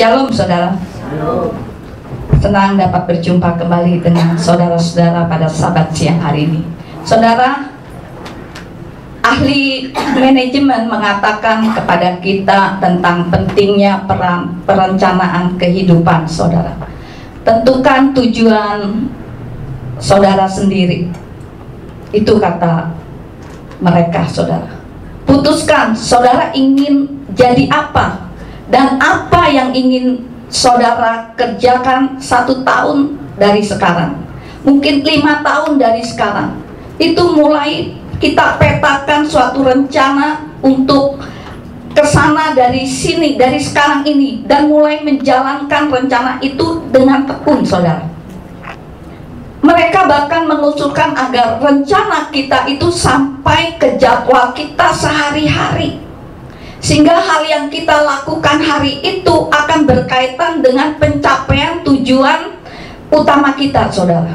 Shalom saudara. Senang dapat berjumpa kembali dengan saudara-saudara pada Sabat siang hari ini. Saudara, ahli manajemen mengatakan kepada kita tentang pentingnya perencanaan kehidupan saudara. Tentukan tujuan saudara sendiri. Itu kata mereka saudara. Putuskan saudara ingin jadi apa dan apa yang ingin saudara kerjakan 1 tahun dari sekarang, mungkin 5 tahun dari sekarang. Itu mulai kita petakan suatu rencana untuk kesana dari sini, dari sekarang ini, dan mulai menjalankan rencana itu dengan tekun saudara. Mereka bahkan mengusulkan agar rencana kita itu sampai ke jadwal kita sehari-hari, sehingga hal yang kita lakukan hari itu akan berkaitan dengan pencapaian tujuan utama kita saudara.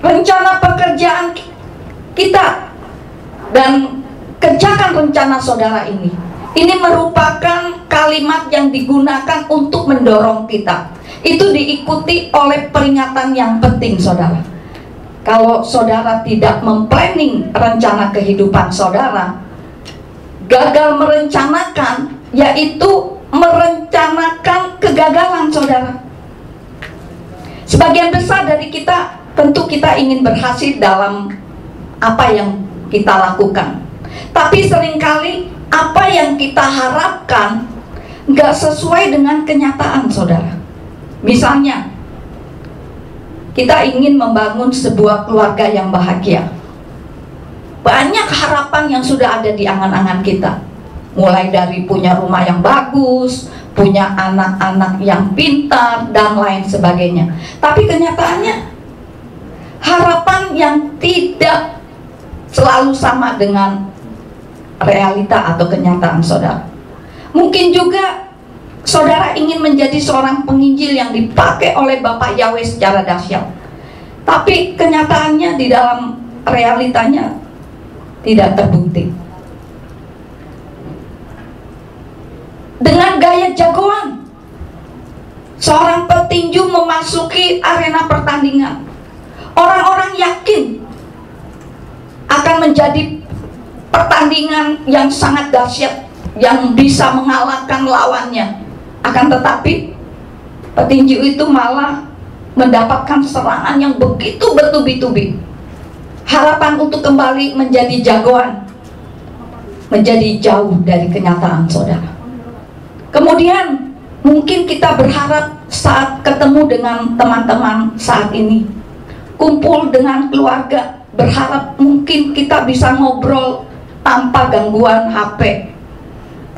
Rencana pekerjaan kita dan kerjakan rencana saudara ini. Ini merupakan kalimat yang digunakan untuk mendorong kita. Itu diikuti oleh peringatan yang penting saudara. Kalau saudara tidak memplanning rencana kehidupan saudara, gagal merencanakan, yaitu merencanakan kegagalan saudara. Sebagian besar dari kita, tentu kita ingin berhasil dalam apa yang kita lakukan. Tapi seringkali apa yang kita harapkan nggak sesuai dengan kenyataan saudara. Misalnya, kita ingin membangun sebuah keluarga yang bahagia. Banyak harapan yang sudah ada di angan-angan kita, mulai dari punya rumah yang bagus, punya anak-anak yang pintar, dan lain sebagainya. Tapi kenyataannya, harapan yang tidak selalu sama dengan realita atau kenyataan saudara. Mungkin juga saudara ingin menjadi seorang penginjil yang dipakai oleh Bapak Yahweh secara dahsyat, tapi kenyataannya di dalam realitanya tidak terbukti. Dengan gaya jagoan, seorang petinju memasuki arena pertandingan. Orang-orang yakin akan menjadi pertandingan yang sangat dahsyat, yang bisa mengalahkan lawannya. Akan tetapi petinju itu malah mendapatkan serangan yang begitu bertubi-tubi. Harapan untuk kembali menjadi jagoan menjadi jauh dari kenyataan saudara. Kemudian mungkin kita berharap saat ketemu dengan teman-teman saat ini, kumpul dengan keluarga, berharap mungkin kita bisa ngobrol tanpa gangguan HP.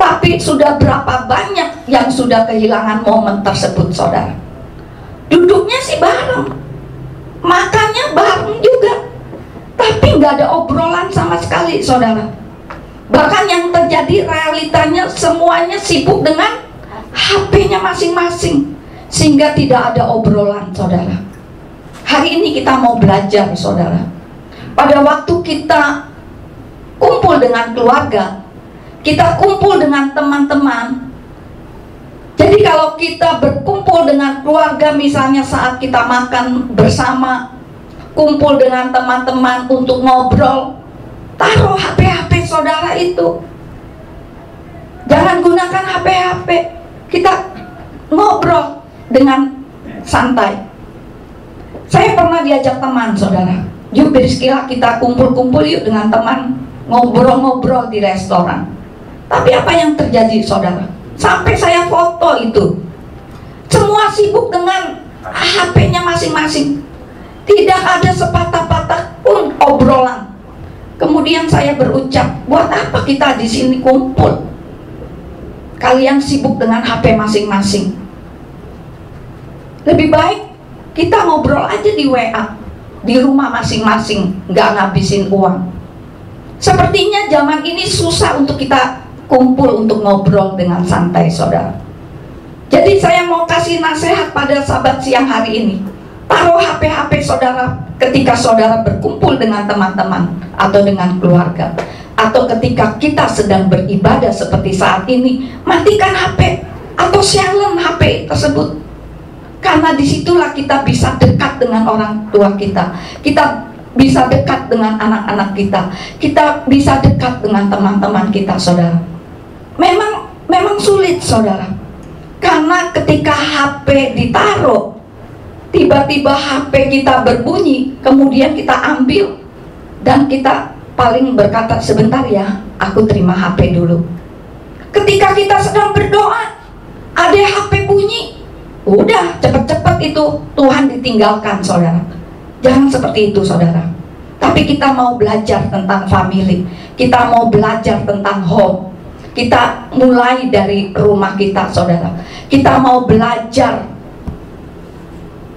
Tapi sudah berapa banyak yang sudah kehilangan momen tersebut saudara. Duduknya sih bareng, makannya bareng juga, tapi nggak ada obrolan sama sekali saudara. Bahkan yang terjadi realitanya semuanya sibuk dengan HP-nya masing-masing, sehingga tidak ada obrolan saudara. Hari ini kita mau belajar saudara. Pada waktu kita kumpul dengan keluarga, kita kumpul dengan teman-teman. Jadi kalau kita berkumpul dengan keluarga, misalnya saat kita makan bersama, kumpul dengan teman-teman untuk ngobrol, taruh HP-HP saudara itu. Jangan gunakan HP-HP. Kita ngobrol dengan santai. Saya pernah diajak teman saudara, yuk Beriskila kita kumpul-kumpul yuk dengan teman, ngobrol-ngobrol di restoran. Tapi apa yang terjadi saudara? Sampai saya foto itu, semua sibuk dengan HP-nya masing-masing. Tidak ada sepatah-patah pun obrolan. Kemudian saya berucap, buat apa kita di sini kumpul? Kalian sibuk dengan HP masing-masing. Lebih baik kita ngobrol aja di WA, di rumah masing-masing, nggak ngabisin uang. Sepertinya zaman ini susah untuk kita kumpul untuk ngobrol dengan santai saudara. Jadi saya mau kasih nasihat pada Sabat siang hari ini. Taruh HP-HP saudara ketika saudara berkumpul dengan teman-teman atau dengan keluarga, atau ketika kita sedang beribadah seperti saat ini. Matikan HP, atau silent HP tersebut. Karena disitulah kita bisa dekat dengan orang tua kita, kita bisa dekat dengan anak-anak kita, kita bisa dekat dengan teman-teman kita, saudara. Memang sulit, saudara, karena ketika HP ditaruh, tiba-tiba HP kita berbunyi, kemudian kita ambil dan kita paling berkata, sebentar ya, aku terima HP dulu. Ketika kita sedang berdoa, ada HP bunyi, udah cepet-cepet itu Tuhan ditinggalkan, saudara. Jangan seperti itu, saudara. Tapi kita mau belajar tentang family, kita mau belajar tentang home. Kita mulai dari rumah kita, saudara. Kita mau belajar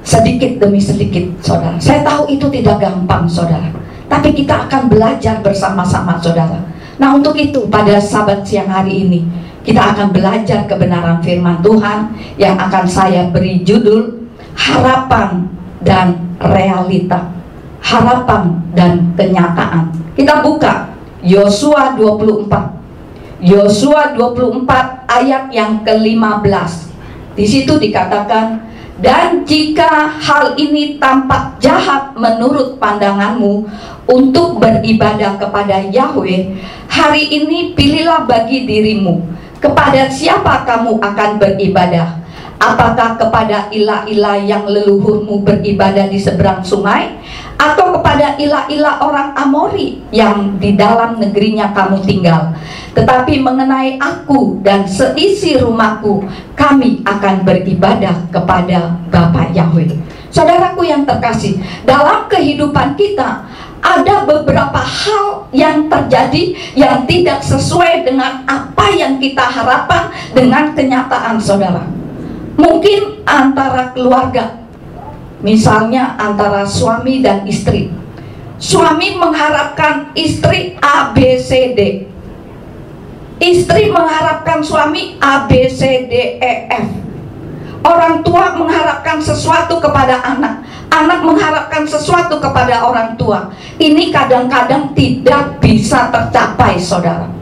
sedikit demi sedikit, saudara. Saya tahu itu tidak gampang, saudara, tapi kita akan belajar bersama-sama, saudara. Nah, untuk itu pada Sabat siang hari ini kita akan belajar kebenaran firman Tuhan yang akan saya beri judul Harapan dan Realita. Harapan dan kenyataan. Kita buka Yosua 24. Yosua 24 ayat yang ke-15. Di situ dikatakan, dan jika hal ini tampak jahat menurut pandanganmu untuk beribadah kepada Yahweh, hari ini pilihlah bagi dirimu kepada siapa kamu akan beribadah. Apakah kepada ilah-ilah yang leluhurmu beribadah di seberang sungai, atau kepada ilah-ilah orang Amori yang di dalam negerinya kamu tinggal? Tetapi mengenai aku dan seisi rumahku, kami akan beribadah kepada Bapa Yahweh. Saudaraku yang terkasih, dalam kehidupan kita ada beberapa hal yang terjadi yang tidak sesuai dengan apa yang kita harapkan dengan kenyataan, saudara. Mungkin antara keluarga, misalnya antara suami dan istri. Suami mengharapkan istri A, B, C, D. Istri mengharapkan suami A, B, C, D, E, F. Orang tua mengharapkan sesuatu kepada anak, anak mengharapkan sesuatu kepada orang tua. Ini kadang-kadang tidak bisa tercapai, saudara.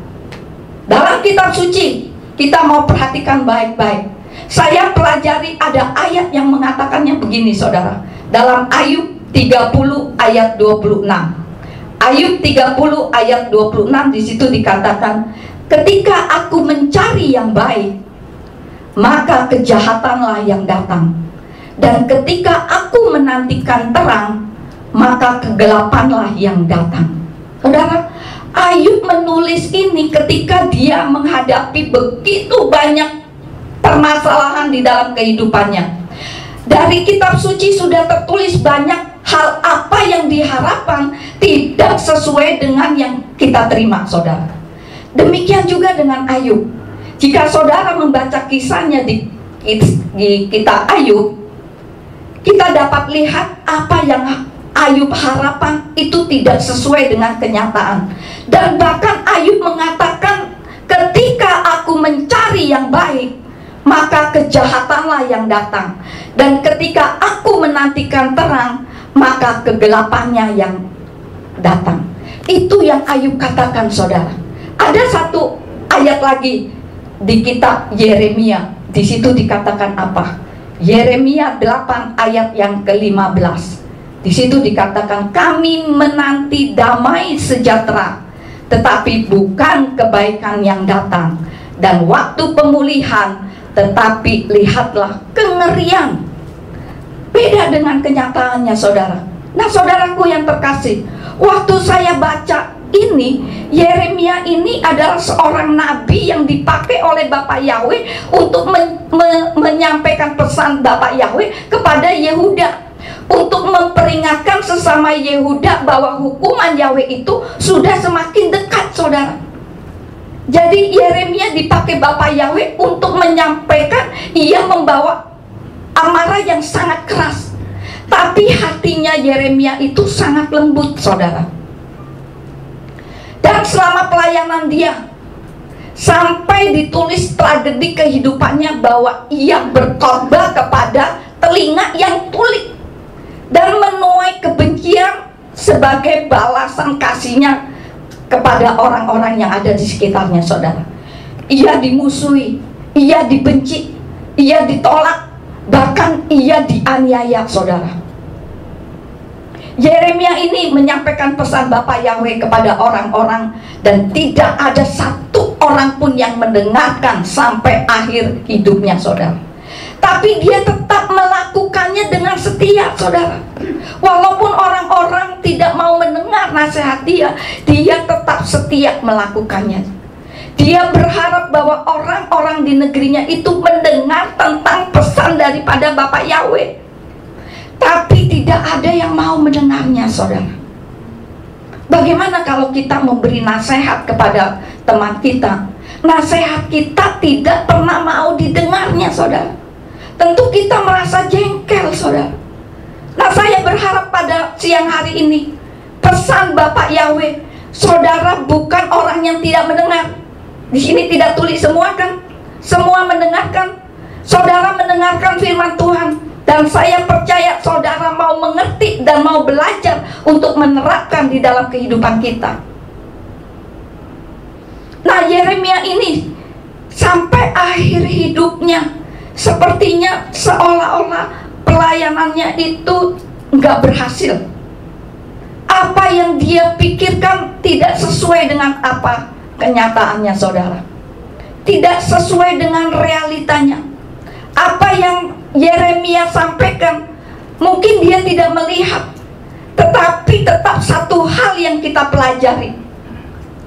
Dalam kitab suci, kita mau perhatikan baik-baik. Saya pelajari ada ayat yang mengatakannya begini, saudara. Dalam Ayub 30 ayat 26. Ayub 30 ayat 26, di situ dikatakan, ketika aku mencari yang baik, maka kejahatanlah yang datang. Dan ketika aku menantikan terang, maka kegelapanlah yang datang. Saudara, Ayub menulis ini ketika dia menghadapi begitu banyak permasalahan di dalam kehidupannya. Dari kitab suci sudah tertulis banyak hal apa yang diharapkan tidak sesuai dengan yang kita terima, saudara. Demikian juga dengan Ayub. Jika saudara membaca kisahnya di kitab Ayub, kita dapat lihat apa yang Ayub harapkan itu tidak sesuai dengan kenyataan. Dan bahkan Ayub mengatakan, ketika aku mencari yang baik, maka kejahatanlah yang datang. Dan ketika aku menantikan terang, maka kegelapannya yang datang. Itu yang Ayub katakan, saudara. Ada satu ayat lagi di kitab Yeremia. Di situ dikatakan apa? Yeremia 8 ayat yang ke-15. Di situ dikatakan, kami menanti damai sejahtera, tetapi bukan kebaikan yang datang, dan waktu pemulihan, tetapi lihatlah kengerian. Beda dengan kenyataannya, saudara. Nah, saudaraku yang terkasih, waktu saya baca ini, Yeremia ini adalah seorang nabi yang dipakai oleh Bapak Yahweh untuk menyampaikan pesan Bapak Yahweh kepada Yehuda, untuk memperingatkan sesama Yehuda bahwa hukuman Yahweh itu sudah semakin dekat, saudara. Jadi Yeremia dipakai Bapak Yahweh untuk menyampaikan, ia membawa amarah yang sangat keras, tapi hatinya Yeremia itu sangat lembut, saudara. Dan selama pelayanan dia, sampai ditulis tragedi kehidupannya bahwa ia berkorban kepada telinga yang tuli dan menuai kebencian sebagai balasan kasihnya kepada orang-orang yang ada di sekitarnya, saudara. Ia dimusuhi, ia dibenci, ia ditolak, bahkan ia dianiaya, saudara. Yeremia ini menyampaikan pesan Bapa Yahweh kepada orang-orang, dan tidak ada satu orang pun yang mendengarkan sampai akhir hidupnya, saudara. Tapi dia tetap melakukannya dengan setia, saudara. Walaupun orang-orang tidak mau mendengar nasihat dia, dia tetap setia melakukannya. Dia berharap bahwa orang-orang di negerinya itu mendengar tentang pesan daripada Bapa Yahweh. Tapi tidak ada yang mau mendengarnya, saudara. Bagaimana kalau kita memberi nasihat kepada teman kita, nasihat kita tidak pernah mau didengarnya, saudara? Tentu kita merasa jengkel, saudara. Nah, saya berharap pada siang hari ini, pesan Bapak Yahweh, saudara bukan orang yang tidak mendengar. Di sini tidak tulis semua, kan? Semua mendengarkan. Saudara mendengarkan firman Tuhan, dan saya percaya saudara mau mengerti dan mau belajar untuk menerapkan di dalam kehidupan kita. Nah, Yeremia ini sampai akhir hidupnya sepertinya seolah-olah pelayanannya itu nggak berhasil. Apa yang dia pikirkan tidak sesuai dengan apa kenyataannya, saudara. Tidak sesuai dengan realitanya. Apa yang Yeremia sampaikan, mungkin dia tidak melihat. Tetapi tetap satu hal yang kita pelajari,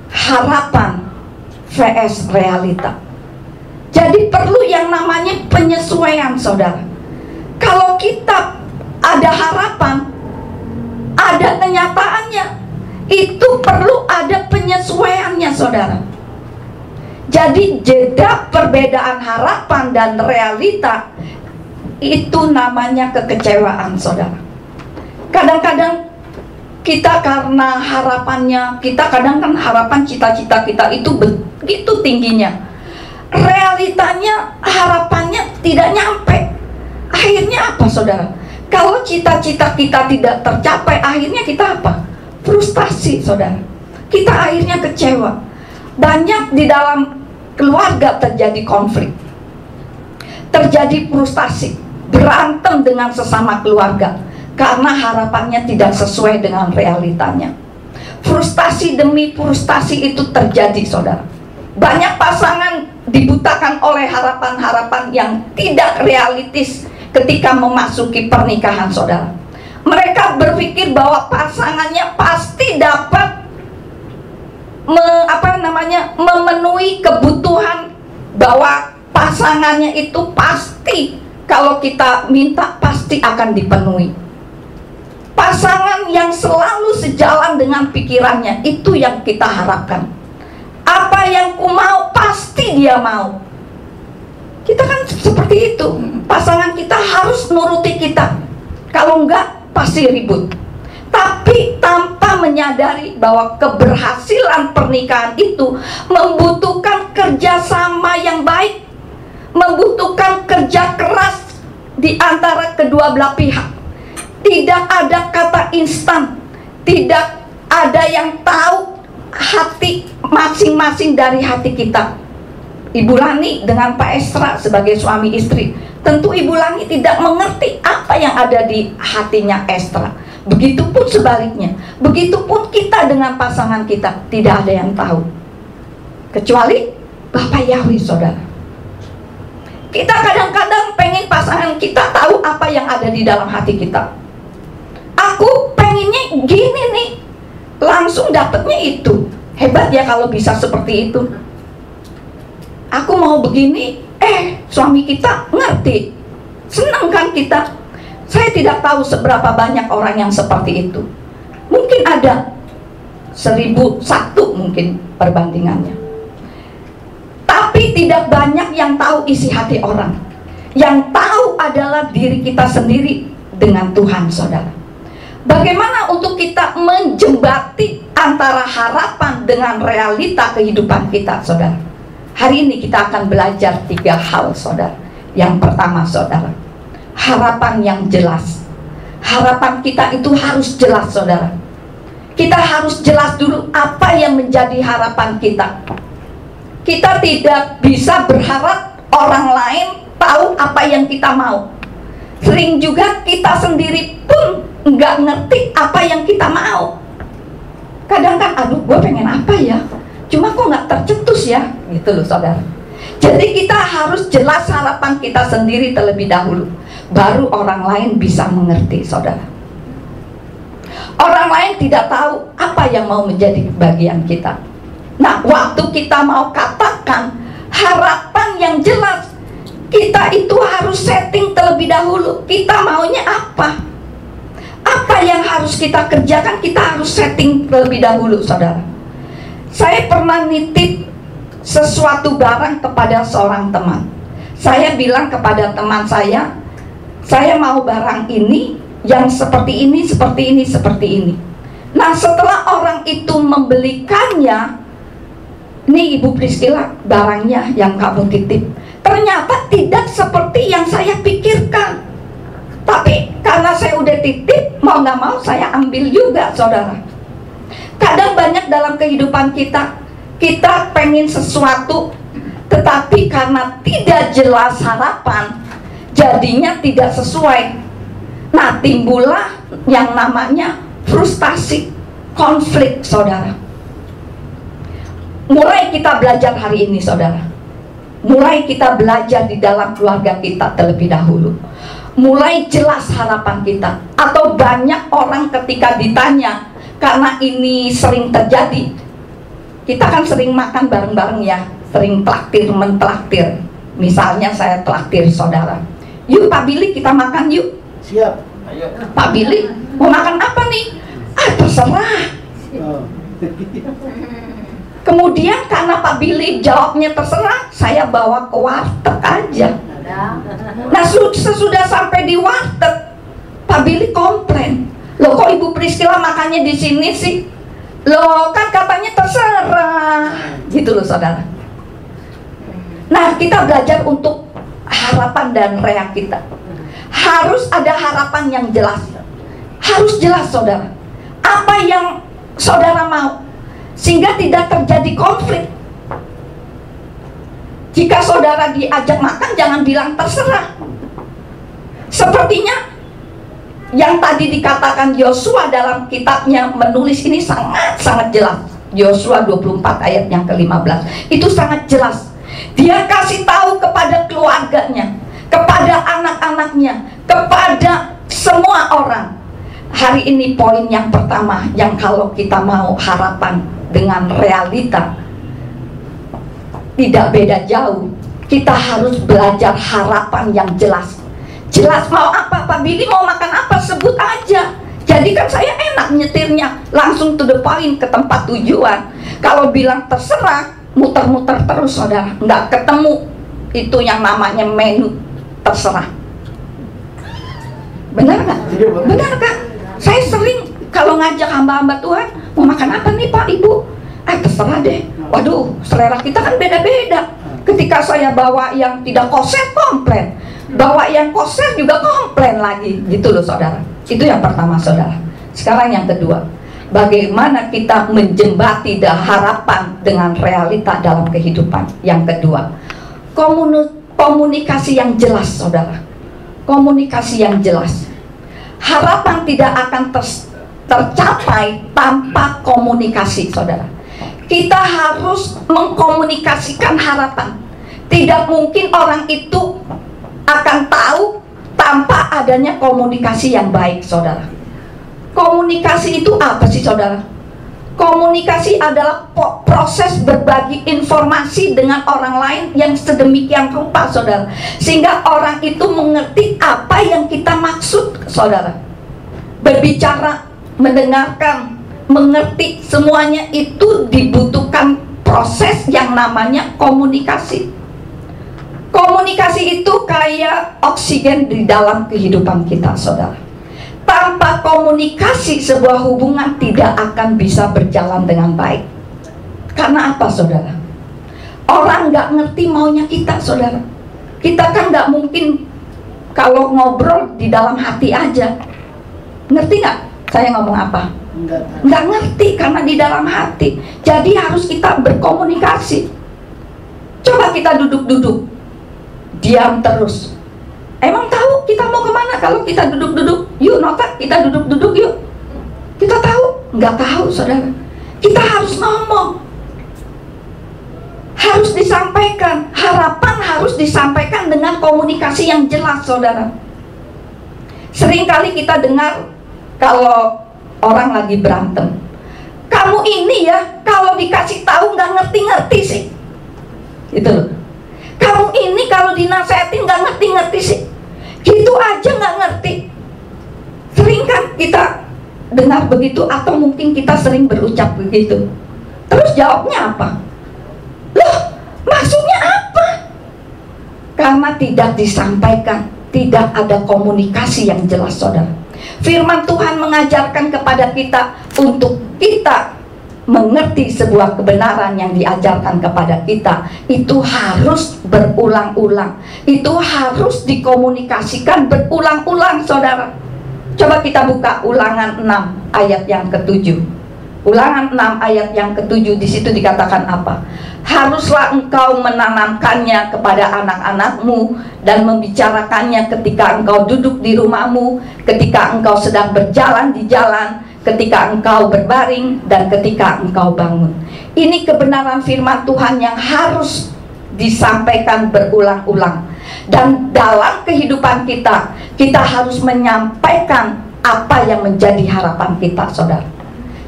harapan vs realita. Jadi perlu yang namanya penyesuaian, saudara. Kalau kita ada harapan, ada kenyataannya, itu perlu ada penyesuaiannya, saudara. Jadi jeda perbedaan harapan dan realita, itu namanya kekecewaan, saudara. Kadang-kadang kita karena harapannya, kita kadang kan harapan cita-cita kita itu begitu tingginya, realitanya harapannya tidak nyampe. Akhirnya apa, saudara? Kalau cita-cita kita tidak tercapai, akhirnya kita apa? Frustasi, saudara. Kita akhirnya kecewa. Banyak di dalam keluarga terjadi konflik, terjadi frustasi, berantem dengan sesama keluarga karena harapannya tidak sesuai dengan realitanya. Frustasi demi frustasi itu terjadi, saudara. Banyak pasangan dibutakan oleh harapan-harapan yang tidak realistis ketika memasuki pernikahan, saudara. Mereka berpikir bahwa pasangannya pasti dapat memenuhi kebutuhan, bahwa pasangannya itu pasti kalau kita minta pasti akan dipenuhi. Pasangan yang selalu sejalan dengan pikirannya, itu yang kita harapkan. Apa yang ku mau pasti dia mau. Kita kan seperti itu. Pasangan kita harus nuruti kita. Kalau enggak pasti ribut. Tapi tanpa menyadari bahwa keberhasilan pernikahan itu membutuhkan kerjasama yang baik, membutuhkan kerja keras di antara kedua belah pihak. Tidak ada kata instan, tidak ada yang tahu hati masing-masing dari hati kita. Ibu Lani dengan Pak Esra sebagai suami istri, tentu Ibu Lani tidak mengerti apa yang ada di hatinya Esra. Begitupun sebaliknya, begitupun kita dengan pasangan kita, tidak ada yang tahu kecuali Bapak Yahweh, saudara. Kita kadang-kadang pengen pasangan kita tahu apa yang ada di dalam hati kita. Aku pengennya gini nih, langsung dapetnya itu. Hebat ya kalau bisa seperti itu. Aku mau begini, suami kita ngerti. Senang kan kita. Saya tidak tahu seberapa banyak orang yang seperti itu. Mungkin ada 1001 mungkin perbandingannya. Tapi tidak banyak yang tahu isi hati orang. Yang tahu adalah diri kita sendiri dengan Tuhan, saudara. Bagaimana untuk kita menjembati antara harapan dengan realita kehidupan kita, saudara? Hari ini kita akan belajar 3 hal, saudara. Yang pertama, saudara, harapan yang jelas. Harapan kita itu harus jelas, saudara. Kita harus jelas dulu apa yang menjadi harapan kita. Kita tidak bisa berharap orang lain tahu apa yang kita mau. Sering juga kita sendiri pun nggak ngerti apa yang kita mau. Kadang kan, aduh gue pengen apa ya, cuma kok nggak tercetus ya, gitu loh saudara. Jadi kita harus jelas harapan kita sendiri terlebih dahulu, baru orang lain bisa mengerti saudara. Orang lain tidak tahu apa yang mau menjadi bagian kita. Nah, waktu kita mau katakan harapan yang jelas, kita itu harus setting terlebih dahulu. Kita maunya apa? Apa yang harus kita kerjakan, kita harus setting terlebih dahulu, saudara. Saya pernah nitip sesuatu barang kepada seorang teman. Saya bilang kepada teman saya mau barang ini yang seperti ini, seperti ini, seperti ini. Nah, setelah orang itu membelikannya, nih Ibu Priscilla, barangnya yang kamu titip ternyata tidak seperti yang saya pikirkan. Tapi karena saya udah titip, mau nggak mau saya ambil juga, saudara. Kadang banyak dalam kehidupan kita pengen sesuatu, tetapi karena tidak jelas harapan, jadinya tidak sesuai. Nah, timbullah yang namanya frustasi, konflik, saudara. Mulai kita belajar hari ini, saudara. Mulai kita belajar di dalam keluarga kita terlebih dahulu. Mulai jelas harapan kita. Atau banyak orang ketika ditanya, karena ini sering terjadi, kita kan sering makan bareng-bareng ya, sering traktir mentraktir. Misalnya saya traktir saudara, yuk Pak Billy kita makan yuk. Siap. Ayo. Pak Billy mau makan apa nih? Terserah. Kemudian karena Pak Billy jawabnya terserah, saya bawa ke warteg aja. Nah, sesudah sampai di warteg, Pak Billy komplain, loh kok Ibu Priscilla makannya di sini sih? Loh kan katanya terserah, gitu loh saudara. Nah, kita belajar untuk harapan dan rea kita. Harus ada harapan yang jelas. Harus jelas saudara, apa yang saudara mau, sehingga tidak terjadi konflik. Jika saudara diajak makan, jangan bilang terserah. Sepertinya yang tadi dikatakan Yosua dalam kitabnya menulis ini sangat-sangat jelas. Yosua 24 ayat yang ke-15 itu sangat jelas. Dia kasih tahu kepada keluarganya, kepada anak-anaknya, kepada semua orang. Hari ini poin yang pertama, yang kalau kita mau harapan dengan realita tidak beda jauh, kita harus belajar harapan yang jelas. Jelas mau apa, Pak Billy mau makan apa, sebut aja. Jadi kan saya enak nyetirnya, langsung to the point, ke tempat tujuan. Kalau bilang terserah, muter-muter terus saudara, nggak ketemu itu yang namanya menu terserah. Benar nggak? Benar kan? Saya sering kalau ngajak hamba-hamba Tuhan, mau makan apa nih Pak Ibu? Terserah deh. Waduh, selera kita kan beda-beda. Ketika saya bawa yang tidak koser, komplain. Bawa yang koser juga komplain lagi. Gitu loh saudara. Itu yang pertama saudara. Sekarang yang kedua, bagaimana kita menjembati harapan dengan realita dalam kehidupan. Yang kedua, komunikasi yang jelas saudara. Komunikasi yang jelas. Harapan tidak akan tercapai tanpa komunikasi saudara. Kita harus mengkomunikasikan harapan. Tidak mungkin orang itu akan tahu tanpa adanya komunikasi yang baik saudara. Komunikasi itu apa sih saudara? Komunikasi adalah proses berbagi informasi dengan orang lain yang sedemikian rupa saudara, sehingga orang itu mengerti apa yang kita maksud saudara. Berbicara, mendengarkan, mengerti, semuanya itu dibutuhkan proses yang namanya komunikasi. Komunikasi itu kayak oksigen di dalam kehidupan kita saudara. Tanpa komunikasi sebuah hubungan tidak akan bisa berjalan dengan baik. Karena apa saudara? Orang nggak ngerti maunya kita saudara. Kita kan nggak mungkin kalau ngobrol di dalam hati aja. Ngerti nggak saya ngomong apa? Nggak ngerti karena di dalam hati. Jadi harus kita berkomunikasi. Coba kita duduk-duduk. diam terus. Emang tahu kita mau kemana kalau kita duduk-duduk? Yuk Nota, kita duduk-duduk yuk. Kita tahu? Nggak tahu saudara. Kita harus ngomong, harus disampaikan. Harapan harus disampaikan dengan komunikasi yang jelas saudara. Seringkali kita dengar kalau orang lagi berantem, kamu ini ya kalau dikasih tahu nggak ngerti-ngerti sih, gitu loh. Kamu ini kalau dinasehatin nggak ngerti-ngerti sih, gitu aja nggak ngerti. Sering kan kita dengar begitu, atau mungkin kita sering berucap begitu. Terus jawabnya apa? Loh, maksudnya apa? Karena tidak disampaikan, tidak ada komunikasi yang jelas saudara. Firman Tuhan mengajarkan kepada kita untuk kita mengerti sebuah kebenaran yang diajarkan kepada kita, itu harus berulang-ulang, itu harus dikomunikasikan berulang-ulang saudara. Coba kita buka Ulangan 6 ayat yang ke-7. Ulangan 6 ayat yang ke-7, di situ dikatakan apa? Haruslah engkau menanamkannya kepada anak-anakmu dan membicarakannya ketika engkau duduk di rumahmu, ketika engkau sedang berjalan di jalan, ketika engkau berbaring, dan ketika engkau bangun. Ini kebenaran firman Tuhan yang harus disampaikan berulang-ulang. Dan dalam kehidupan kita, kita harus menyampaikan apa yang menjadi harapan kita saudara.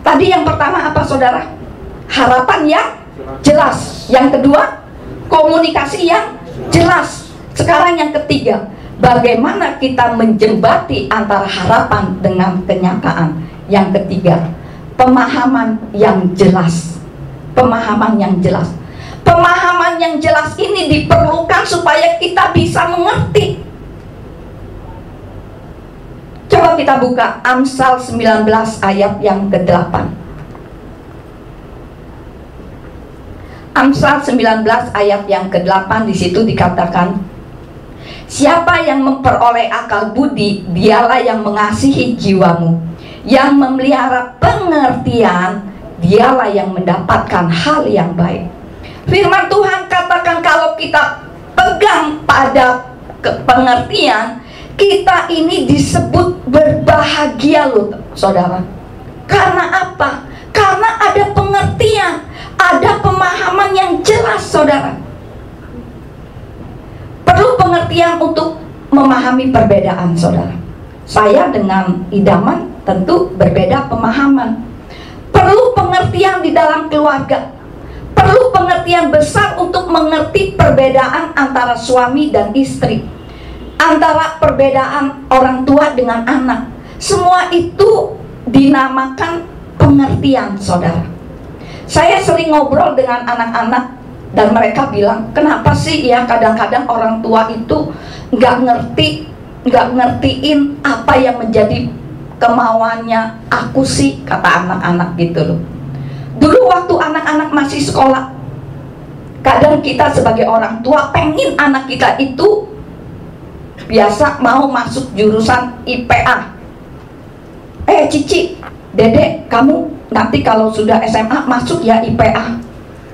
Tadi yang pertama apa saudara? Harapan yang jelas. Yang kedua, komunikasi yang jelas. Sekarang yang ketiga, bagaimana kita menjembati antara harapan dengan kenyataan. Yang ketiga, pemahaman yang jelas. Pemahaman yang jelas. Pemahaman yang jelas ini diperlukan supaya kita bisa mengerti. Coba kita buka Amsal 19 ayat yang ke-8. Amsal 19 ayat yang ke-8, di situ dikatakan, siapa yang memperoleh akal budi, dialah yang mengasihi jiwamu. Yang memelihara pengertian, dialah yang mendapatkan hal yang baik. Firman Tuhan katakan kalau kita pegang pada pengertian, kita ini disebut berbahagia loh saudara. Karena apa? Karena ada pengertian, ada pemahaman yang jelas saudara. Perlu pengertian untuk memahami perbedaan saudara. Saya dengan idaman tentu berbeda pemahaman. Perlu pengertian di dalam keluarga. Perlu pengertian besar untuk mengerti perbedaan antara suami dan istri, antara perbedaan orang tua dengan anak. Semua itu dinamakan pengertian saudara. Saya sering ngobrol dengan anak-anak dan mereka bilang, kenapa sih ya kadang-kadang orang tua itu nggak ngertiin apa yang menjadi kemauannya aku sih, kata anak-anak gitu loh. Dulu waktu anak-anak masih sekolah, kadang kita sebagai orang tua pengen anak kita itu biasa mau masuk jurusan IPA. Cici, Dedek, kamu nanti kalau sudah SMA masuk ya IPA.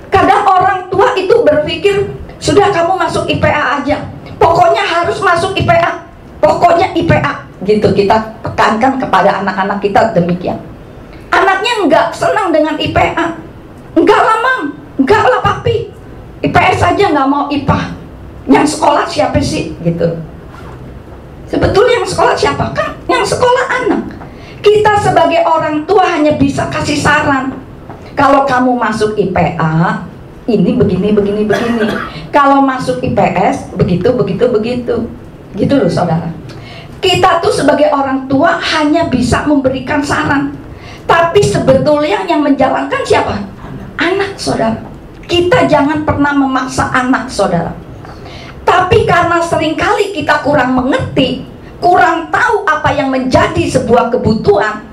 Kadang orang tua itu berpikir, sudah kamu masuk IPA aja, pokoknya harus masuk IPA, pokoknya IPA. Gitu kita tekankan kepada anak-anak kita demikian. Anaknya nggak senang dengan IPA. Enggak lah mam, enggak lah papi, IPS aja nggak mau IPA. Yang sekolah siapa sih? Gitu. Sebetulnya yang sekolah siapa? Kan yang sekolah anak. Kita sebagai orang tua hanya bisa kasih saran. Kalau kamu masuk IPA, ini begini. Kalau masuk IPS, begitu. Gitu loh saudara. Kita tuh sebagai orang tua hanya bisa memberikan saran. Tapi sebetulnya yang menjalankan siapa? Anak saudara. Kita jangan pernah memaksa anak saudara. Tapi karena seringkali kita kurang mengerti, kurang tahu apa yang menjadi sebuah kebutuhan,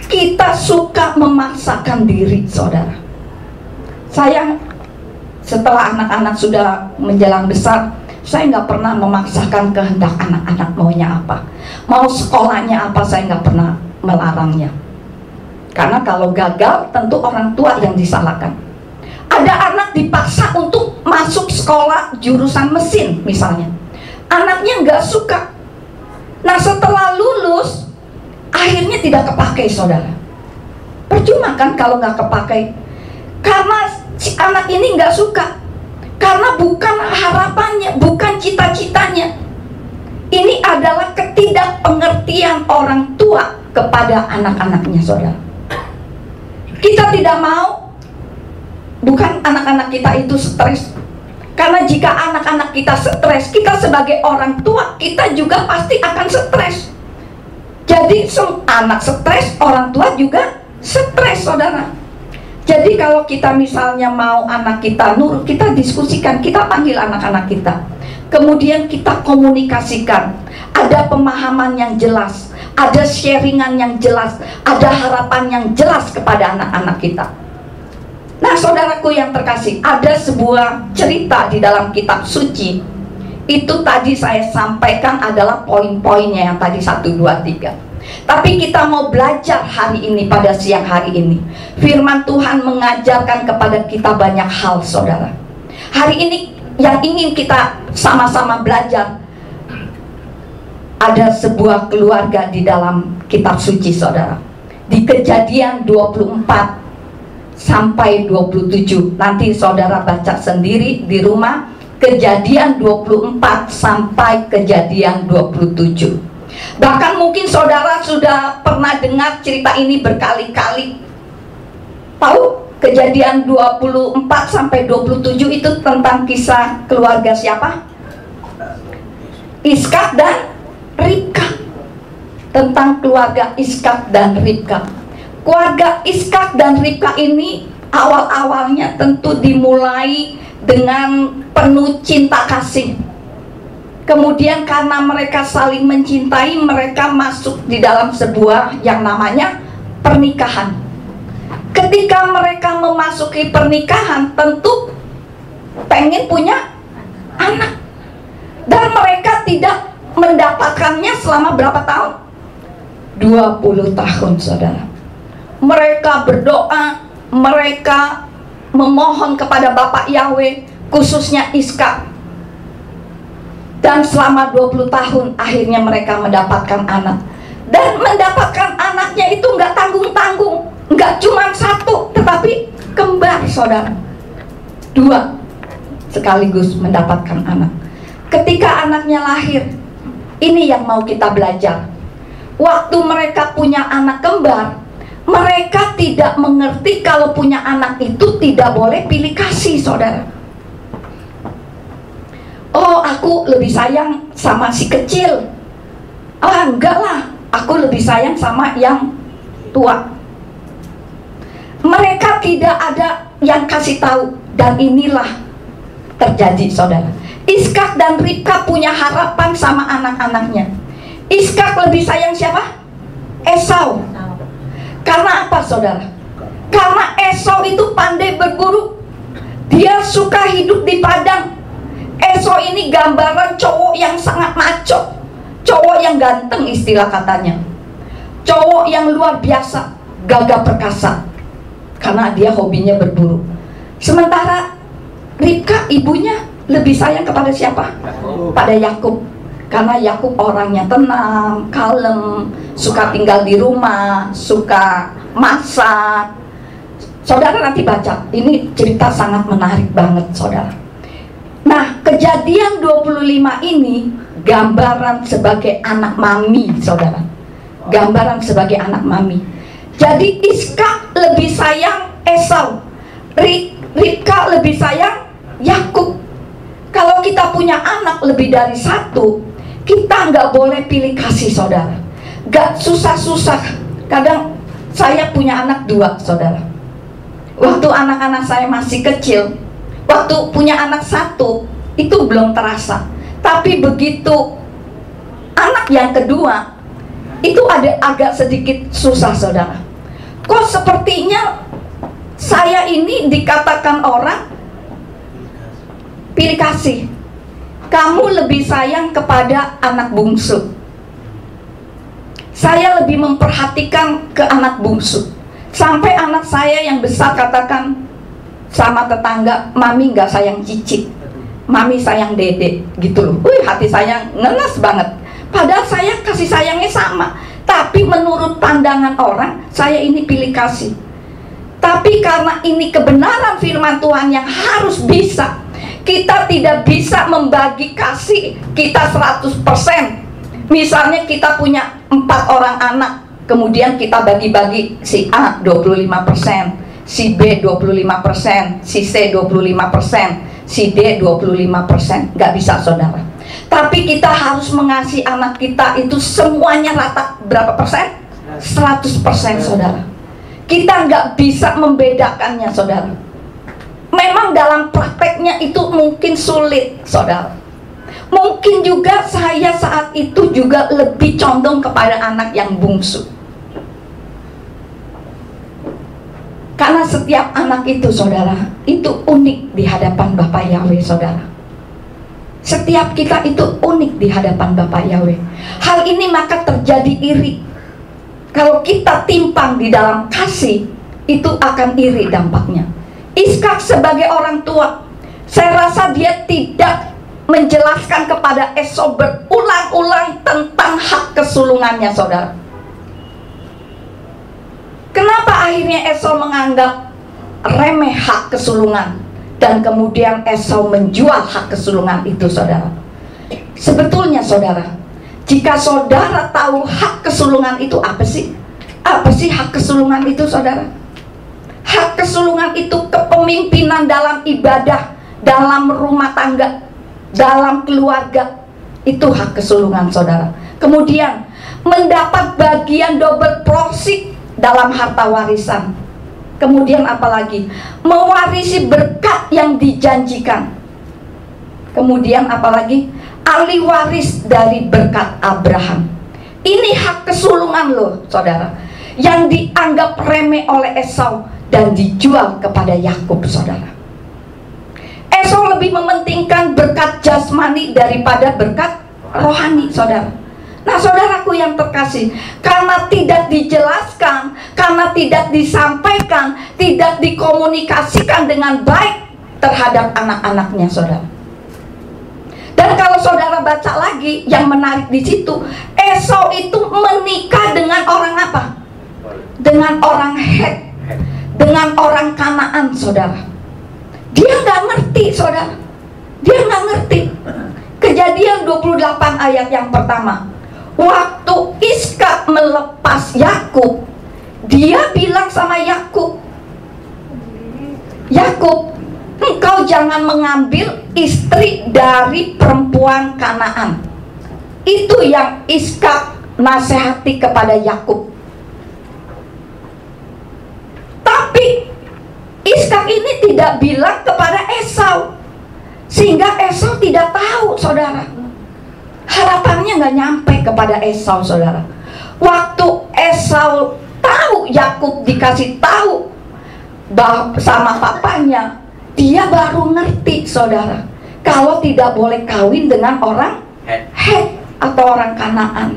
kita suka memaksakan diri saudara. Saya setelah anak-anak sudah menjelang besar, saya nggak pernah memaksakan kehendak anak-anak maunya apa. Mau sekolahnya apa, saya nggak pernah melarangnya. Karena kalau gagal tentu orang tua yang disalahkan. Ada anak dipaksa untuk masuk sekolah jurusan mesin misalnya. anaknya nggak suka. Nah setelah lulus, akhirnya tidak kepakai saudara. Percuma kan kalau nggak kepakai, karena si anak ini nggak suka, karena bukan harapannya, bukan cita-citanya. Ini adalah ketidakpengertian orang tua kepada anak-anaknya saudara. Kita tidak mau, bukan anak-anak kita itu stres. Karena jika anak-anak kita stres, kita sebagai orang tua, kita juga pasti akan stres. Jadi anak stres, orang tua juga stres saudara. Jadi kalau kita misalnya mau anak kita nurut, kita diskusikan, kita panggil anak-anak kita, kemudian kita komunikasikan, ada pemahaman yang jelas, ada sharingan yang jelas, ada harapan yang jelas kepada anak-anak kita. Nah saudaraku yang terkasih, ada sebuah cerita di dalam kitab suci. Itu tadi saya sampaikan adalah poin-poinnya yang tadi 1, 2, 3. Tapi kita mau belajar hari ini, pada siang hari ini. Firman Tuhan mengajarkan kepada kita banyak hal saudara. Hari ini yang ingin kita sama-sama belajar, ada sebuah keluarga di dalam kitab suci saudara. Di Kejadian 24 sampai 27. Nanti saudara baca sendiri di rumah, Kejadian 24 sampai Kejadian 27. Bahkan mungkin saudara sudah pernah dengar cerita ini berkali-kali. Tahu Kejadian 24 sampai 27 itu tentang kisah keluarga siapa? Ishak dan Ribka. Tentang keluarga Ishak dan Ribka. Keluarga Ishak dan Ribka ini awal-awalnya tentu dimulai dengan penuh cinta kasih. Kemudian karena mereka saling mencintai, mereka masuk di dalam sebuah yang namanya pernikahan. Ketika mereka memasuki pernikahan, tentu pengen punya anak. Dan mereka tidak mendapatkannya selama berapa tahun? 20 tahun saudara. Mereka berdoa, mereka memohon kepada Bapak Yahweh, khususnya Ishak. Dan selama 20 tahun akhirnya mereka mendapatkan anak. Dan mendapatkan anaknya itu nggak tanggung-tanggung, nggak cuma satu, tetapi kembar saudara. 2 sekaligus mendapatkan anak. Ketika anaknya lahir, ini yang mau kita belajar. Waktu mereka punya anak kembar, mereka tidak mengerti kalau punya anak itu tidak boleh pilih kasih saudara. Oh aku lebih sayang sama si kecil. Ah enggak lah, aku lebih sayang sama yang tua. Mereka tidak ada yang kasih tahu. Dan inilah terjadi saudara. Ishak dan Ribka punya harapan sama anak-anaknya. Ishak lebih sayang siapa? Esau. Karena apa saudara? Karena Esau itu pandai berburu. Dia suka hidup di padang. Esau ini gambaran cowok yang sangat maco, cowok yang ganteng istilah katanya, cowok yang luar biasa, gagah perkasa, karena dia hobinya berburu. Sementara Ribka ibunya lebih sayang kepada siapa? Pada Yakub. Karena Yakub orangnya tenang, kalem, suka tinggal di rumah, suka masak. Saudara nanti baca, ini cerita sangat menarik banget saudara. Nah, Kejadian 25 ini gambaran sebagai anak mami saudara. Gambaran sebagai anak mami. Jadi Ishak lebih sayang Esau, Ribka lebih sayang Yakub. Kalau kita punya anak lebih dari satu, kita nggak boleh pilih kasih saudara. Nggak susah-susah. Kadang saya punya anak 2 saudara. Waktu anak-anak saya masih kecil, waktu punya anak 1 itu belum terasa. Tapi begitu anak yang kedua, itu ada agak sedikit susah saudara. Kok sepertinya saya ini dikatakan orang pilih kasih. Kamu lebih sayang kepada anak bungsu. Saya lebih memperhatikan ke anak bungsu. Sampai anak saya yang besar katakan sama tetangga, mami gak sayang cicit. mami sayang dedek gitu loh. Wih, hati saya ngenes banget. Padahal saya kasih sayangnya sama, tapi menurut pandangan orang, saya ini pilih kasih. Tapi karena ini kebenaran firman Tuhan yang harus bisa, kita tidak bisa membagi kasih kita 100%. Misalnya kita punya 4 orang anak, kemudian kita bagi-bagi, si A 25%, si B 25%, si C 25%, si D 25%. Gak bisa, saudara. Tapi kita harus mengasihi anak kita itu semuanya rata berapa persen? 100%, saudara. Kita nggak bisa membedakannya, saudara. Memang dalam prakteknya itu mungkin sulit, saudara. Mungkin juga saya saat itu juga lebih condong kepada anak yang bungsu. Karena setiap anak itu, saudara, itu unik di hadapan Bapa Yahweh, saudara. Setiap kita itu unik di hadapan Bapa Yahweh. Hal ini maka terjadi iri. Kalau kita timpang di dalam kasih, itu akan iri dampaknya. Iskak sebagai orang tua, saya rasa dia tidak menjelaskan kepada Esau berulang-ulang tentang hak kesulungannya, saudara. Kenapa akhirnya Esau menganggap remeh hak kesulungan, dan kemudian Esau menjual hak kesulungan itu, saudara? Sebetulnya, saudara, jika saudara tahu hak kesulungan itu apa sih? Apa sih hak kesulungan itu, saudara? Hak kesulungan itu kepemimpinan dalam ibadah, dalam rumah tangga, dalam keluarga. Itu hak kesulungan, saudara. Kemudian mendapat bagian double porsi dalam harta warisan. Kemudian apalagi? Mewarisi berkat yang dijanjikan. Kemudian apalagi? Ahli waris dari berkat Abraham. Ini hak kesulungan loh, saudara, yang dianggap remeh oleh Esau dan dijual kepada Yakub, saudara. Esau lebih mementingkan berkat jasmani daripada berkat rohani, saudara. Nah, saudaraku yang terkasih, karena tidak dijelaskan, karena tidak disampaikan, tidak dikomunikasikan dengan baik terhadap anak-anaknya, saudara. Dan kalau saudara baca lagi, yang menarik di situ, Esau itu menikah dengan orang apa? Dengan orang Het, dengan orang Kanaan, saudara. Dia nggak ngerti, saudara. Dia nggak ngerti. Kejadian 28 ayat yang pertama. Waktu Iskak melepas Yakub, dia bilang sama Yakub, Yakub, engkau jangan mengambil istri dari perempuan Kanaan. Itu yang Iskak nasihati kepada Yakub. Tapi Iskak ini tidak bilang kepada Esau, sehingga Esau tidak tahu, saudara. Harapannya nggak nyampe kepada Esau, saudara. Waktu Esau tahu, Yakub dikasih tahu sama papanya, dia baru ngerti, saudara, kalau tidak boleh kawin dengan orang Het atau orang Kanaan.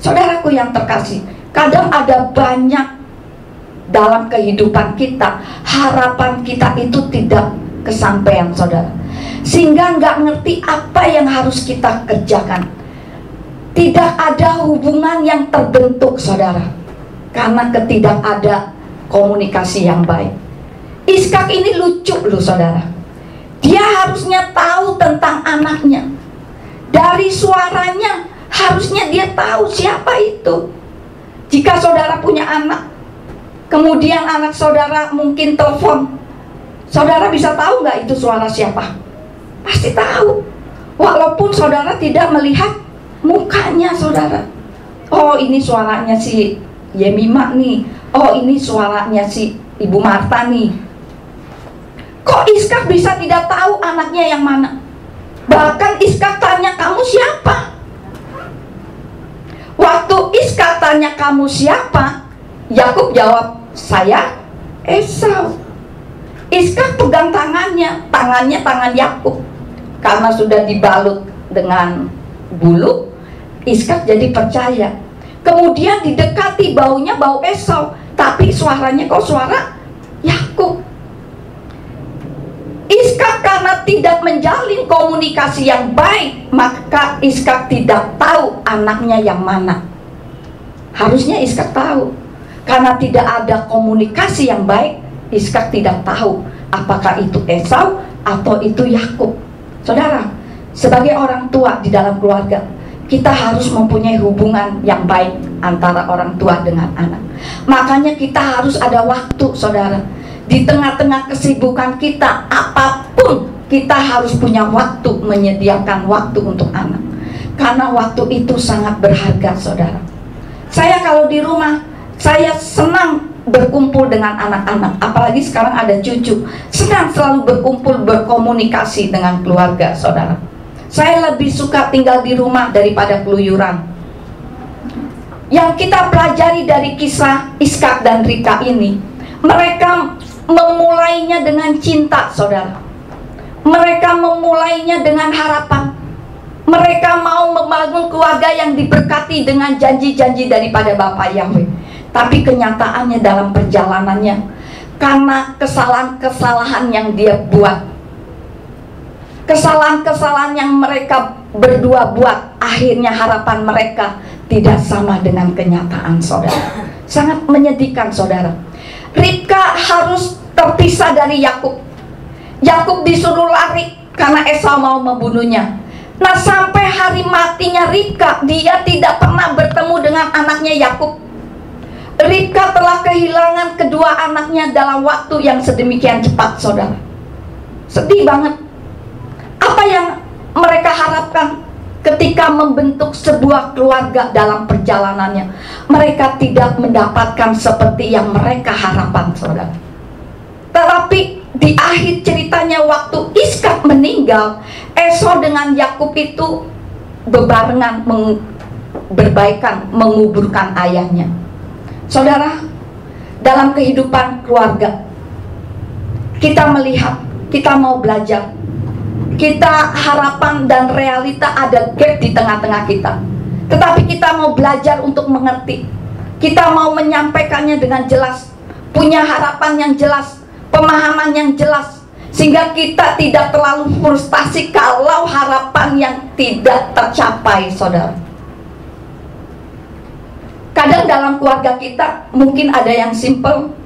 Saudaraku yang terkasih, kadang ada banyak dalam kehidupan kita, harapan kita itu tidak kesampaian, saudara, sehingga nggak ngerti apa yang harus kita kerjakan. Tidak ada hubungan yang terbentuk, saudara, karena ketidak ada komunikasi yang baik. Iskak ini lucu loh, saudara. Dia harusnya tahu tentang anaknya. Dari suaranya harusnya dia tahu siapa itu. Jika saudara punya anak, kemudian anak saudara mungkin telepon, saudara bisa tahu nggak itu suara siapa? Pasti tahu, walaupun saudara tidak melihat mukanya, saudara. Oh, ini suaranya si Yemima nih. Oh, ini suaranya si Ibu Marta nih. Kok Iskak bisa tidak tahu anaknya yang mana? Bahkan Iskak tanya, kamu siapa? Waktu Iskak tanya kamu siapa, Yakub jawab, saya Esau. Iskak pegang tangannya tangan Yakub. Karena sudah dibalut dengan bulu, Iskak jadi percaya. Kemudian didekati, baunya bau Esau, tapi suaranya kok suara Yakub. Iskak karena tidak menjalin komunikasi yang baik, maka Iskak tidak tahu anaknya yang mana. Harusnya Iskak tahu. Karena tidak ada komunikasi yang baik, Iskak tidak tahu apakah itu Esau atau itu Yakub. Saudara, sebagai orang tua di dalam keluarga, kita harus mempunyai hubungan yang baik antara orang tua dengan anak. Makanya kita harus ada waktu, saudara. Di tengah-tengah kesibukan kita, apapun, kita harus punya waktu, menyediakan waktu untuk anak. Karena waktu itu sangat berharga, saudara. Saya kalau di rumah, saya senang berkumpul dengan anak-anak. Apalagi sekarang ada cucu. Senang selalu berkumpul, berkomunikasi dengan keluarga, saudara. Saya lebih suka tinggal di rumah daripada keluyuran. Yang kita pelajari dari kisah Iskak dan Ribka ini, mereka memulainya dengan cinta, saudara. Mereka memulainya dengan harapan. Mereka mau membangun keluarga yang diberkati dengan janji-janji daripada Bapa Yahweh. Tapi kenyataannya dalam perjalanannya, karena kesalahan-kesalahan yang dia buat, kesalahan-kesalahan yang mereka berdua buat, akhirnya harapan mereka tidak sama dengan kenyataan, saudara. Sangat menyedihkan, saudara. Ribka harus terpisah dari Yakub. Yakub disuruh lari karena Esau mau membunuhnya. Nah, sampai hari matinya Ribka, dia tidak pernah bertemu dengan anaknya Yakub. Ribka telah kehilangan kedua anaknya dalam waktu yang sedemikian cepat, saudara. Sedih banget. Apa yang mereka harapkan ketika membentuk sebuah keluarga dalam perjalanannya? Mereka tidak mendapatkan seperti yang mereka harapkan, saudara. Tetapi di akhir ceritanya, waktu Iskak meninggal, Esau dengan Yakub itu bebarengan berbaikan menguburkan ayahnya. Saudara, dalam kehidupan keluarga, kita melihat, kita mau belajar, kita harapan dan realita ada gap di tengah-tengah kita. Tetapi kita mau belajar untuk mengerti. Kita mau menyampaikannya dengan jelas, punya harapan yang jelas, pemahaman yang jelas, sehingga kita tidak terlalu frustasi kalau harapan yang tidak tercapai, saudara. Kadang dalam keluarga kita mungkin ada yang simple,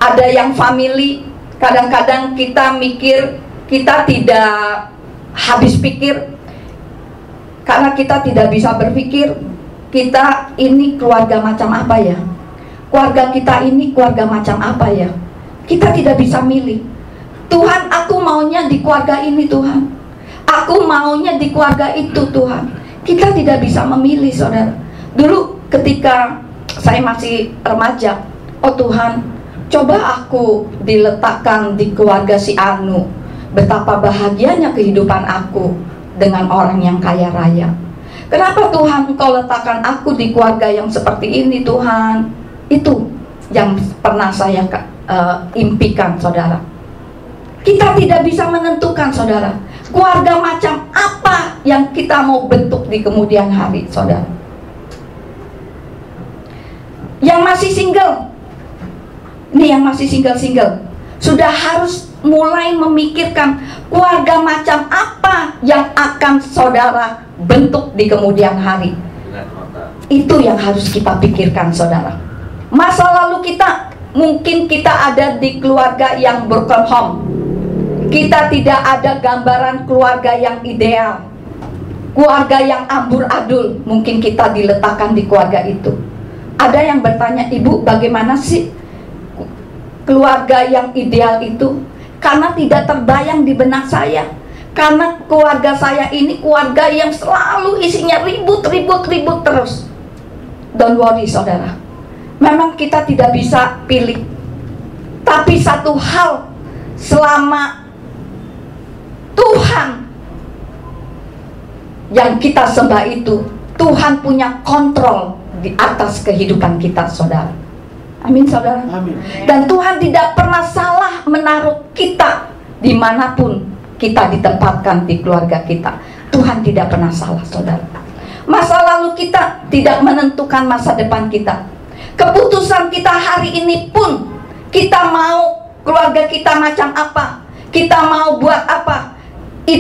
ada yang family. Kadang-kadang kita mikir, kita tidak habis pikir, karena kita tidak bisa berpikir, kita ini keluarga macam apa ya? Keluarga kita ini keluarga macam apa ya? Kita tidak bisa milih. Tuhan, aku maunya di keluarga ini, Tuhan. Aku maunya di keluarga itu, Tuhan. Kita tidak bisa memilih, saudara. Dulu ketika saya masih remaja, oh Tuhan, coba aku diletakkan di keluarga si Anu. Betapa bahagianya kehidupan aku dengan orang yang kaya raya. Kenapa Tuhan Engkau letakkan aku di keluarga yang seperti ini, Tuhan? Itu yang pernah saya impikan, saudara. Kita tidak bisa menentukan, saudara, keluarga macam apa yang kita mau bentuk di kemudian hari, saudara. Yang masih single, ini yang masih single, sudah harus mulai memikirkan keluarga macam apa yang akan saudara bentuk di kemudian hari. Itu yang harus kita pikirkan, saudara. Masa lalu kita, mungkin kita ada di keluarga yang broken home. Kita tidak ada gambaran keluarga yang ideal, keluarga yang amburadul. Mungkin kita diletakkan di keluarga itu. Ada yang bertanya, Ibu, bagaimana sih keluarga yang ideal itu? Karena tidak terbayang di benak saya. Karena keluarga saya ini keluarga yang selalu isinya ribut terus. Don't worry, saudara. Memang kita tidak bisa pilih. Tapi satu hal, selama Tuhan yang kita sembah itu, Tuhan punya kontrol di atas kehidupan kita, saudara. Amin, saudara. Amin. Dan Tuhan tidak pernah salah menaruh kita dimanapun kita ditempatkan di keluarga kita. Tuhan tidak pernah salah, saudara. Masa lalu kita tidak menentukan masa depan kita. Keputusan kita hari ini pun, kita mau keluarga kita macam apa, kita mau buat apa,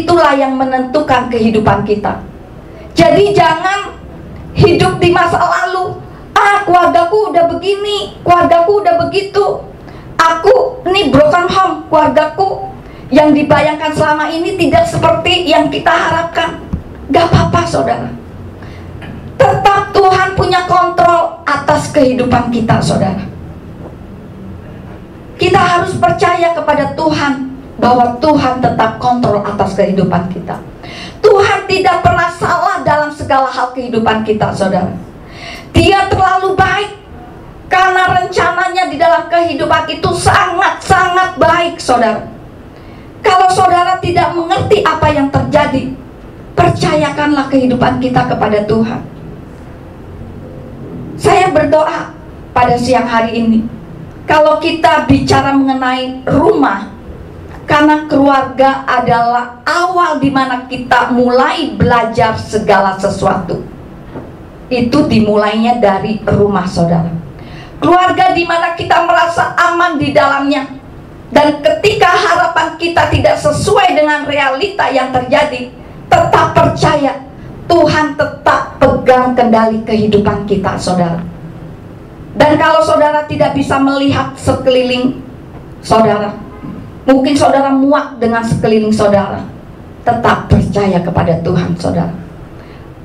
itulah yang menentukan kehidupan kita. Jadi jangan hidup di masa lalu. Keluargaku udah begini, keluargaku udah begitu, aku ini broken home, keluargaku yang dibayangkan selama ini tidak seperti yang kita harapkan. Gak apa-apa saudara, tetap Tuhan punya kontrol atas kehidupan kita saudara. Kita harus percaya kepada Tuhan bahwa Tuhan tetap kontrol atas kehidupan kita. Tuhan tidak pernah salah dalam segala hal kehidupan kita saudara. Dia terlalu baik, karena rencananya di dalam kehidupan itu sangat-sangat baik saudara. Kalau saudara tidak mengerti apa yang terjadi, percayakanlah kehidupan kita kepada Tuhan. Saya berdoa pada siang hari ini, kalau kita bicara mengenai rumah, karena keluarga adalah awal di mana kita mulai belajar segala sesuatu. Itu dimulainya dari rumah saudara. Keluarga di mana kita merasa aman di dalamnya. Dan ketika harapan kita tidak sesuai dengan realita yang terjadi, tetap percaya Tuhan tetap pegang kendali kehidupan kita saudara. Dan kalau saudara tidak bisa melihat sekeliling saudara, mungkin saudara muak dengan sekeliling saudara, tetap percaya kepada Tuhan saudara.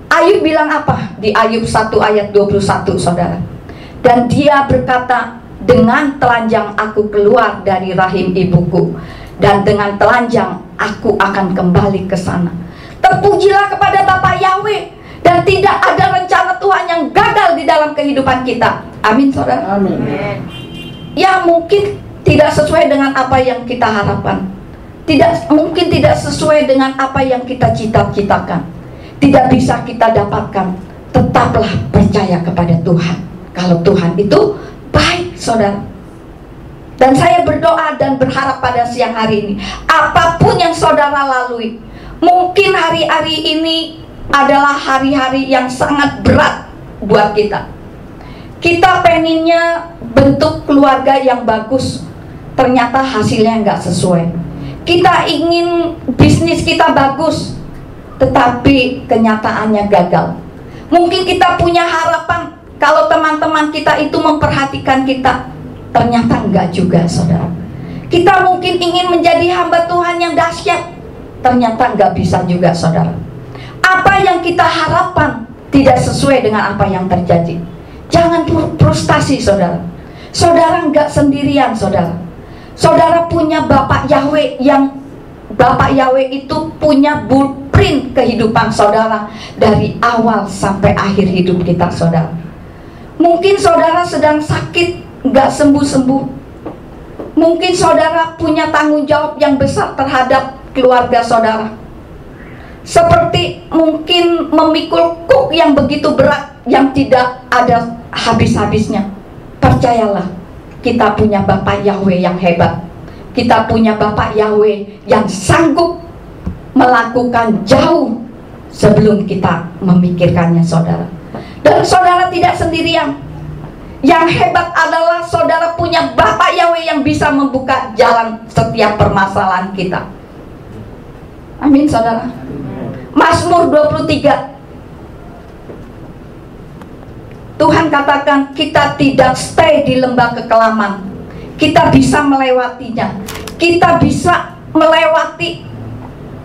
Ayub bilang apa? Di Ayub 1 ayat 21 saudara. Dan dia berkata, dengan telanjang aku keluar dari rahim ibuku, dan dengan telanjang aku akan kembali ke sana. Terpujilah kepada Bapa Yahweh, dan tidak ada rencana Tuhan yang gagal di dalam kehidupan kita. Amin saudara. Amin. Ya mungkin tidak sesuai dengan apa yang kita harapkan, mungkin tidak sesuai dengan apa yang kita cita-citakan, tidak bisa kita dapatkan. Tetaplah percaya kepada Tuhan, kalau Tuhan itu baik saudara. Dan saya berdoa dan berharap pada siang hari ini, apapun yang saudara lalui, mungkin hari-hari ini adalah hari-hari yang sangat berat buat kita. Kita pengennya bentuk keluarga yang bagus, ternyata hasilnya nggak sesuai. Kita ingin bisnis kita bagus, tetapi kenyataannya gagal. Mungkin kita punya harapan kalau teman-teman kita itu memperhatikan kita, ternyata enggak juga saudara. Kita mungkin ingin menjadi hamba Tuhan yang dahsyat, ternyata enggak bisa juga saudara. Apa yang kita harapkan tidak sesuai dengan apa yang terjadi. Jangan frustasi saudara. Saudara enggak sendirian saudara. Saudara punya Bapak Yahweh, yang Bapak Yahweh itu punya blueprint kehidupan saudara dari awal sampai akhir hidup kita saudara. Mungkin saudara sedang sakit, nggak sembuh-sembuh. Mungkin saudara punya tanggung jawab yang besar terhadap keluarga saudara, seperti mungkin memikul kuk yang begitu berat, yang tidak ada habis-habisnya. Percayalah, kita punya Bapak Yahweh yang hebat. Kita punya Bapak Yahweh yang sanggup melakukan jauh sebelum kita memikirkannya saudara. Dan saudara tidak sendirian. Yang hebat adalah saudara punya Bapak Yahweh yang bisa membuka jalan setiap permasalahan kita. Amin saudara. Mazmur 23, Tuhan katakan kita tidak stay di lembah kekelaman, kita bisa melewatinya. Kita bisa melewati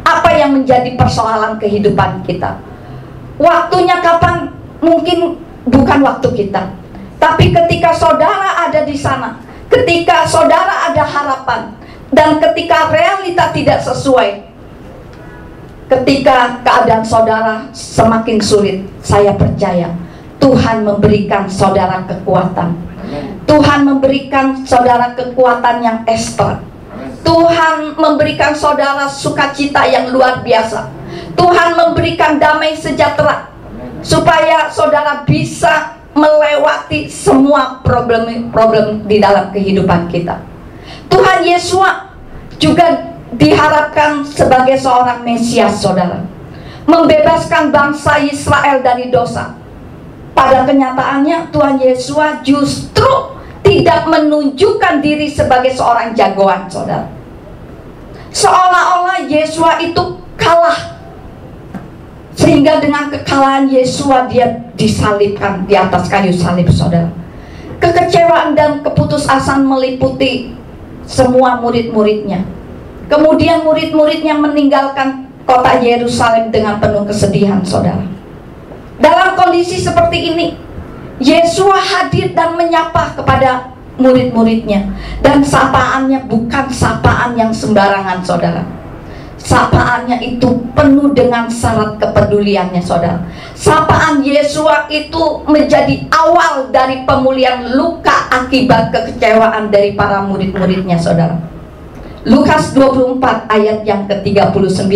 apa yang menjadi persoalan kehidupan kita. Waktunya kapan? Mungkin bukan waktu kita. Tapi ketika saudara ada di sana, ketika saudara ada harapan, dan ketika realita tidak sesuai, ketika keadaan saudara semakin sulit, saya percaya Tuhan memberikan saudara kekuatan. Tuhan memberikan saudara kekuatan yang ekstra. Tuhan memberikan saudara sukacita yang luar biasa. Tuhan memberikan damai sejahtera, supaya saudara bisa melewati semua problem di dalam kehidupan kita. Tuhan Yesua juga diharapkan sebagai seorang Mesias saudara, membebaskan bangsa Israel dari dosa. Pada kenyataannya Tuhan Yesua justru tidak menunjukkan diri sebagai seorang jagoan saudara. Seolah-olah Yesua itu kalah. Sehingga dengan kekalahan Yesua dia disalibkan di atas kayu salib, saudara. Kekecewaan dan keputusasaan meliputi semua murid-muridnya. Kemudian murid-muridnya meninggalkan kota Yerusalem dengan penuh kesedihan, saudara. Dalam kondisi seperti ini, Yesua hadir dan menyapa kepada murid-muridnya. Dan sapaannya bukan sapaan yang sembarangan, saudara. Sapaannya itu penuh dengan syarat kepeduliannya, saudara. Sapaan Yesua itu menjadi awal dari pemulihan luka akibat kekecewaan dari para murid-muridnya, saudara. Lukas 24 ayat yang ke-39,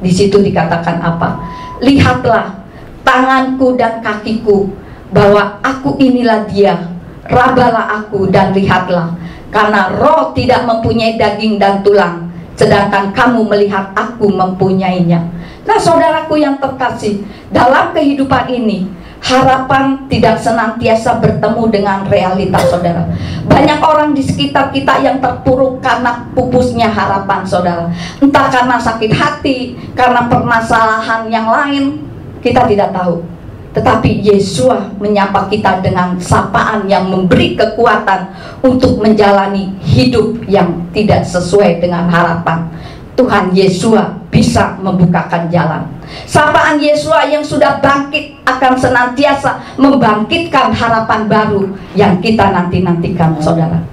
di situ dikatakan apa? Lihatlah tanganku dan kakiku, bahwa aku inilah dia. Rabalah aku dan lihatlah, karena roh tidak mempunyai daging dan tulang, sedangkan kamu melihat aku mempunyainya. Nah, saudaraku yang terkasih, dalam kehidupan ini harapan tidak senantiasa bertemu dengan realitas, saudara. Banyak orang di sekitar kita yang terpuruk karena pupusnya harapan, saudara. Entah karena sakit hati, karena permasalahan yang lain, kita tidak tahu. Tetapi Yesua menyapa kita dengan sapaan yang memberi kekuatan untuk menjalani hidup yang tidak sesuai dengan harapan. Tuhan Yesua bisa membukakan jalan. Sapaan Yesua yang sudah bangkit akan senantiasa membangkitkan harapan baru yang kita nanti-nantikan, saudara.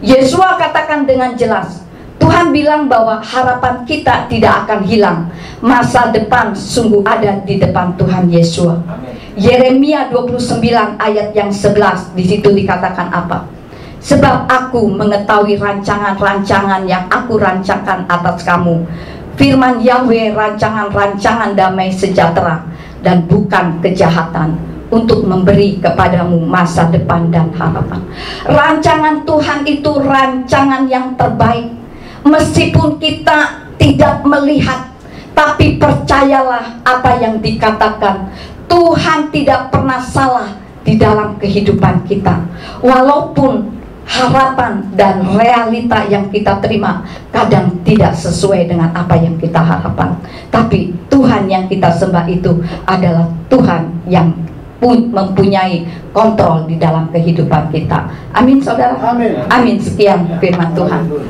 Yesua katakan dengan jelas, Tuhan bilang bahwa harapan kita tidak akan hilang. Masa depan sungguh ada di depan Tuhan Yesua. Yeremia 29 ayat yang 11, di situ dikatakan apa? Sebab aku mengetahui rancangan-rancangan yang aku rancangkan atas kamu, firman Yahweh, rancangan-rancangan damai sejahtera dan bukan kejahatan, untuk memberi kepadamu masa depan dan harapan. Rancangan Tuhan itu rancangan yang terbaik. Meskipun kita tidak melihat, tapi percayalah apa yang dikatakan. Tuhan tidak pernah salah di dalam kehidupan kita. Walaupun harapan dan realita yang kita terima kadang tidak sesuai dengan apa yang kita harapkan, tapi Tuhan yang kita sembah itu adalah Tuhan yang mempunyai kontrol di dalam kehidupan kita. Amin, saudara. Amin. Amin. Sekian firman Tuhan.